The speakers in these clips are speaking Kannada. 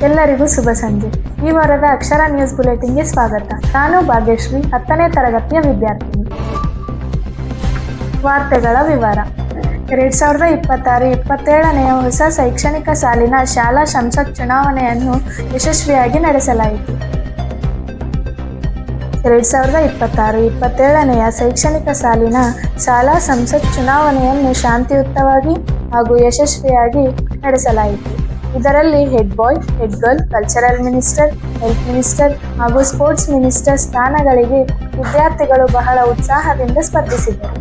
ಎಲ್ಲರಿಗೂ ಶುಭ ಸಂಜೆ. ಈ ವಾರದ ಅಕ್ಷರ ನ್ಯೂಸ್ ಬುಲೆಟಿನ್ಗೆ ಸ್ವಾಗತ. ನಾನು ಭಾಗ್ಯಶ್ರೀ, 10ನೇ ತರಗತಿಯ ವಿದ್ಯಾರ್ಥಿನಿ. ವಾರ್ತೆಗಳ ವಿವರ. 2026-27ನೇ ಹೊಸ ಶೈಕ್ಷಣಿಕ ಸಾಲಿನ ಶಾಲಾ ಸಂಸತ್ ಚುನಾವಣೆಯನ್ನು ಯಶಸ್ವಿಯಾಗಿ ನಡೆಸಲಾಯಿತು. 2026-27ನೇ ಶೈಕ್ಷಣಿಕ ಸಾಲಿನ ಶಾಲಾ ಸಂಸತ್ ಚುನಾವಣೆಯನ್ನು ಶಾಂತಿಯುತವಾಗಿ ಹಾಗೂ ಯಶಸ್ವಿಯಾಗಿ ನಡೆಸಲಾಯಿತು. ಇದರಲ್ಲಿ head boy, head girl, cultural minister, health minister ಹಾಗೂ ಸ್ಪೋರ್ಟ್ಸ್ ಮಿನಿಸ್ಟರ್ ಸ್ಥಾನಗಳಿಗೆ ವಿದ್ಯಾರ್ಥಿಗಳು ಬಹಳ ಉತ್ಸಾಹದಿಂದ ಸ್ಪರ್ಧಿಸಿದರು.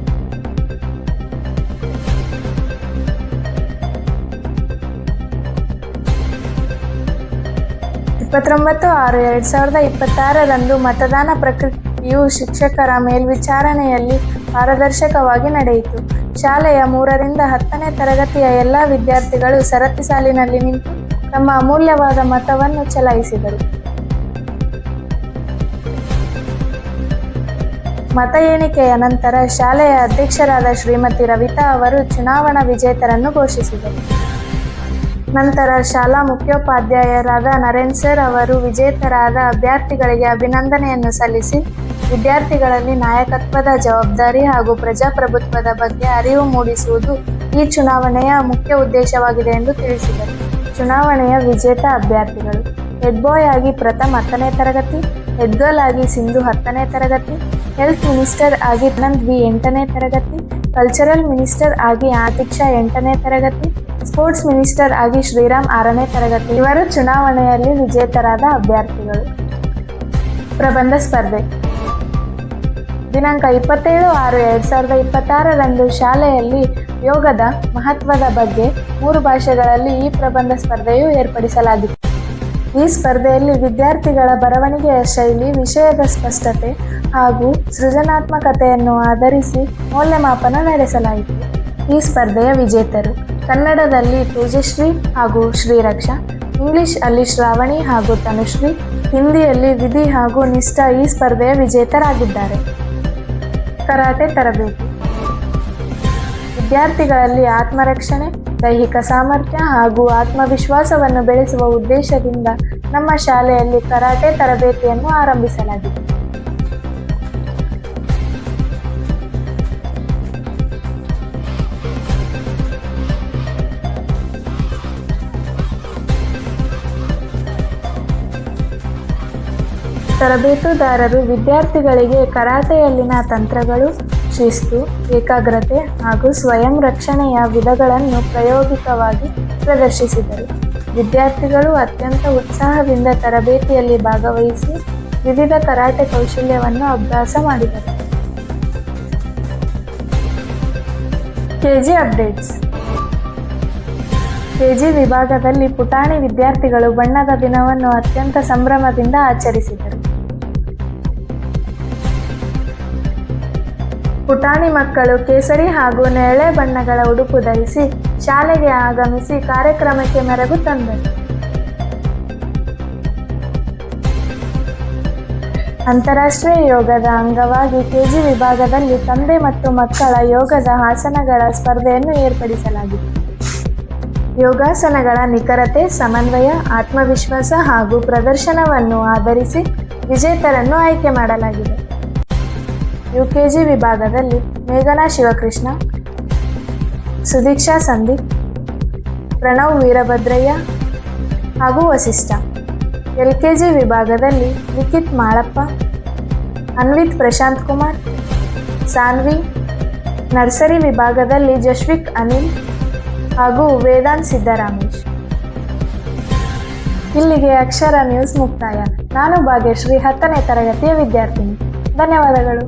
ರಂದು ಮತದಾನ ಪ್ರಕ್ರಿಯೆಯು ಶಿಕ್ಷಕರ ಮೇಲ್ವಿಚಾರಣೆಯಲ್ಲಿ ಪಾರದರ್ಶಕವಾಗಿ ನಡೆಯಿತು. ಶಾಲೆಯ 3ರಿಂದ 10ನೇ ತರಗತಿಯ ಎಲ್ಲ ವಿದ್ಯಾರ್ಥಿಗಳು ಸರತಿ ಸಾಲಿನಲ್ಲಿ ನಿಂತು ತಮ್ಮ ಅಮೂಲ್ಯವಾದ ಮತವನ್ನು ಚಲಾಯಿಸಿದರು. ಮತ ಎಣಿಕೆಯ ನಂತರ ಶಾಲೆಯ ಅಧ್ಯಕ್ಷರಾದ ಶ್ರೀಮತಿ ರವಿತಾ ಅವರು ಚುನಾವಣಾ ವಿಜೇತರನ್ನು ಘೋಷಿಸಿದರು. ನಂತರ ಶಾಲಾ ಮುಖ್ಯೋಪಾಧ್ಯಾಯರಾದ ನರೇಂದ್ರ ಸರ್ ಅವರು ವಿಜೇತರಾದ ಅಭ್ಯರ್ಥಿಗಳಿಗೆ ಅಭಿನಂದನೆಯನ್ನು ಸಲ್ಲಿಸಿ ವಿದ್ಯಾರ್ಥಿಗಳಲ್ಲಿ ನಾಯಕತ್ವದ ಜವಾಬ್ದಾರಿ ಹಾಗೂ ಪ್ರಜಾಪ್ರಭುತ್ವದ ಬಗ್ಗೆ ಅರಿವು ಮೂಡಿಸುವುದು ಈ ಚುನಾವಣೆಯ ಮುಖ್ಯ ಉದ್ದೇಶವಾಗಿದೆ ಎಂದು ತಿಳಿಸಿದರು. ಚುನಾವಣೆಯ ವಿಜೇತ ಅಭ್ಯರ್ಥಿಗಳು: ಹೆಡ್ ಬಾಯ್ ಆಗಿ ಪ್ರಥಮ್ 10ನೇ ತರಗತಿ, ಹೆಡ್ ಗರ್ಲ್ ಆಗಿ ಸಿಂಧು 10ನೇ ತರಗತಿ, ಹೆಲ್ತ್ ಮಿನಿಸ್ಟರ್ ಆಗಿ ಆನಂದ್ ವಿ 8ನೇ ತರಗತಿ, ಕಲ್ಚರಲ್ ಮಿನಿಸ್ಟರ್ ಆಗಿ ಆತಿಕ್ಷಾ 8ನೇ ತರಗತಿ, ಸ್ಪೋರ್ಟ್ಸ್ ಮಿನಿಸ್ಟರ್ ಆಗಿ ಶ್ರೀರಾಮ್ 6ನೇ ತರಗತಿ. ಇವರು ಚುನಾವಣೆಯಲ್ಲಿ ವಿಜೇತರಾದ ಅಭ್ಯರ್ಥಿಗಳು. ಪ್ರಬಂಧ ಸ್ಪರ್ಧೆ. ದಿನಾಂಕ 27/6/2026ರಂದು ಶಾಲೆಯಲ್ಲಿ ಯೋಗದ ಮಹತ್ವದ ಬಗ್ಗೆ 3 ಭಾಷೆಗಳಲ್ಲಿ ಈ ಪ್ರಬಂಧ ಸ್ಪರ್ಧೆಯು ಏರ್ಪಡಿಸಲಾಗಿತ್ತು. ಈ ಸ್ಪರ್ಧೆಯಲ್ಲಿ ವಿದ್ಯಾರ್ಥಿಗಳ ಬರವಣಿಗೆಯ ಶೈಲಿ, ವಿಷಯದ ಸ್ಪಷ್ಟತೆ ಹಾಗೂ ಸೃಜನಾತ್ಮಕತೆಯನ್ನು ಆಧರಿಸಿ ಮೌಲ್ಯಮಾಪನ ನಡೆಸಲಾಯಿತು. ಈ ಸ್ಪರ್ಧೆಯ ವಿಜೇತರು: ಕನ್ನಡದಲ್ಲಿ ತೇಜಶ್ರೀ ಹಾಗೂ ಶ್ರೀರಕ್ಷಾ, ಇಂಗ್ಲಿಷ್ ಅಲ್ಲಿ ಶ್ರಾವಣಿ ಹಾಗೂ ತನುಶ್ರೀ, ಹಿಂದಿಯಲ್ಲಿ ವಿಧಿ ಹಾಗೂ ನಿಷ್ಠಾ ಈ ಸ್ಪರ್ಧೆಯ ವಿಜೇತರಾಗಿದ್ದಾರೆ. ಕರಾಟೆ ತರಬೇತಿ. ವಿದ್ಯಾರ್ಥಿಗಳಲ್ಲಿ ಆತ್ಮರಕ್ಷಣೆ, ದೈಹಿಕ ಸಾಮರ್ಥ್ಯ ಹಾಗೂ ಆತ್ಮವಿಶ್ವಾಸವನ್ನು ಬೆಳೆಸುವ ಉದ್ದೇಶದಿಂದ ನಮ್ಮ ಶಾಲೆಯಲ್ಲಿ ಕರಾಟೆ ತರಬೇತಿಯನ್ನು ಆರಂಭಿಸಲಾಗಿದೆ. ತರಬೇತುದಾರರು ವಿದ್ಯಾರ್ಥಿಗಳಿಗೆ ಕರಾಟೆಯಲ್ಲಿನ ತಂತ್ರಗಳು, ಶಿಸ್ತು, ಏಕಾಗ್ರತೆ ಹಾಗೂ ಸ್ವಯಂ ರಕ್ಷಣೆಯ ವಿಧಗಳನ್ನು ಪ್ರಾಯೋಗಿಕವಾಗಿ ಪ್ರದರ್ಶಿಸಿದರು. ವಿದ್ಯಾರ್ಥಿಗಳು ಅತ್ಯಂತ ಉತ್ಸಾಹದಿಂದ ತರಬೇತಿಯಲ್ಲಿ ಭಾಗವಹಿಸಿ ವಿವಿಧ ಕರಾಟೆ ಕೌಶಲ್ಯವನ್ನು ಅಭ್ಯಾಸ ಮಾಡಿದರು. KG updates. ಕೆಜಿ ವಿಭಾಗದಲ್ಲಿ ಪುಟಾಣಿ ವಿದ್ಯಾರ್ಥಿಗಳು ಬಣ್ಣದ ದಿನವನ್ನು ಅತ್ಯಂತ ಸಂಭ್ರಮದಿಂದ ಆಚರಿಸಿದರು. ಪುಟಾಣಿ ಮಕ್ಕಳು ಕೇಸರಿ ಹಾಗೂ ನೇರಳೆ ಬಣ್ಣಗಳ ಉಡುಪು ಧರಿಸಿ ಶಾಲೆಗೆ ಆಗಮಿಸಿ ಕಾರ್ಯಕ್ರಮಕ್ಕೆ ಮೆರುಗು ತಂದರು. ಅಂತಾರಾಷ್ಟ್ರೀಯ ಯೋಗದ ಅಂಗವಾಗಿ ಕೆಜಿ ವಿಭಾಗದಲ್ಲಿ ತಂದೆ ಮತ್ತು ಮಕ್ಕಳ ಯೋಗದ ಆಸನಗಳ ಸ್ಪರ್ಧೆಯನ್ನು ಏರ್ಪಡಿಸಲಾಗಿದೆ. ಯೋಗಾಸನಗಳ ನಿಖರತೆ, ಸಮನ್ವಯ, ಆತ್ಮವಿಶ್ವಾಸ ಹಾಗೂ ಪ್ರದರ್ಶನವನ್ನು ಆಧರಿಸಿ ವಿಜೇತರನ್ನು ಆಯ್ಕೆ ಮಾಡಲಾಗಿದೆ. ಯುಕೆಜಿ ವಿಭಾಗದಲ್ಲಿ ಮೇಘನಾ ಶಿವಕೃಷ್ಣ, ಸುದೀಕ್ಷಾ ಸಂದೀಪ್, ಪ್ರಣವ್ ವೀರಭದ್ರಯ್ಯ ಹಾಗೂ ವಸಿಷ್ಠ. ಎಲ್ಕೆಜಿ ವಿಭಾಗದಲ್ಲಿ ಲಿಖಿತ್ ಮಾಳಪ್ಪ, ಅನ್ವಿತ್ ಪ್ರಶಾಂತ್ ಕುಮಾರ್, ಸಾನ್ವಿ. ನರ್ಸರಿ ವಿಭಾಗದಲ್ಲಿ ಜಶ್ವಿಕ್ ಅನಿಲ್ ಹಾಗೂ ವೇದಾಂತ್ ಸಿದ್ದರಾಮೇಶ್. ಇಲ್ಲಿಗೆ ಅಕ್ಷರ ನ್ಯೂಸ್ ಮುಕ್ತಾಯ. ನಾನು ಭಾಗ್ಯಶ್ರೀ, 10ನೇ ತರಗತಿಯ ವಿದ್ಯಾರ್ಥಿನಿ. ಧನ್ಯವಾದಗಳು.